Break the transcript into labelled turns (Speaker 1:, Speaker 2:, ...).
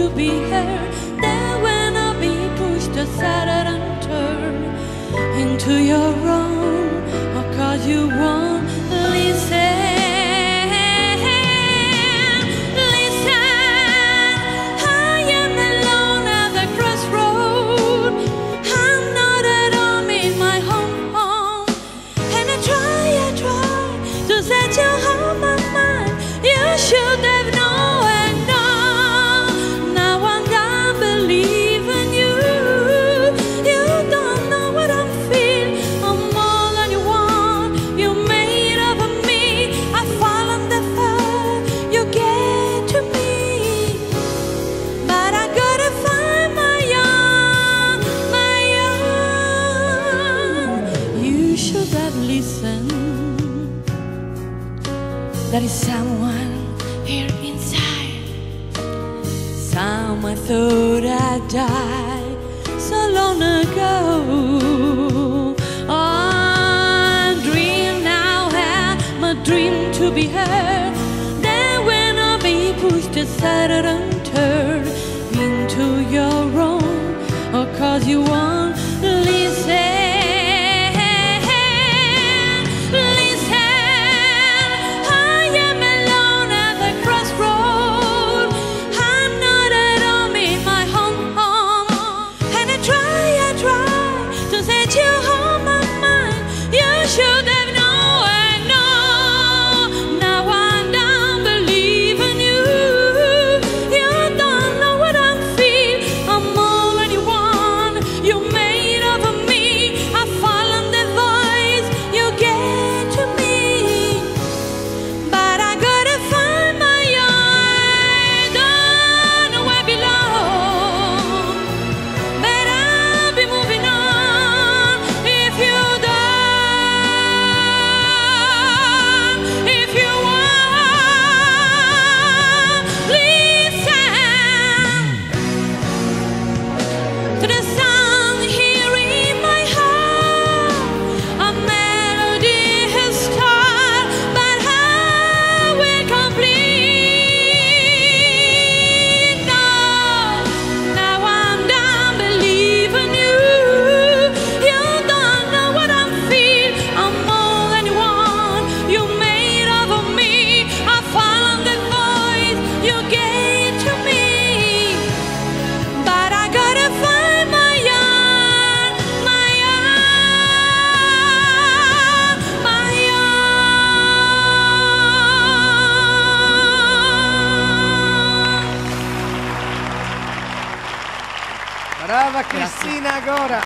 Speaker 1: to be heard. Then when I'll be pushed aside and turned into your own, or 'cause you won't listen. Should have known and known. Now I'm done believing you. You don't know what I'm feeling. I'm more than you want. You made of me. I fall on the fire. You get to me, but I gotta find my own, my own. You should have listened. There is someone here inside. Someone thought I died so long ago. Oh, dream now had my dream to be heard. Then when I'll be pushed aside and turned into your own, or 'cause you want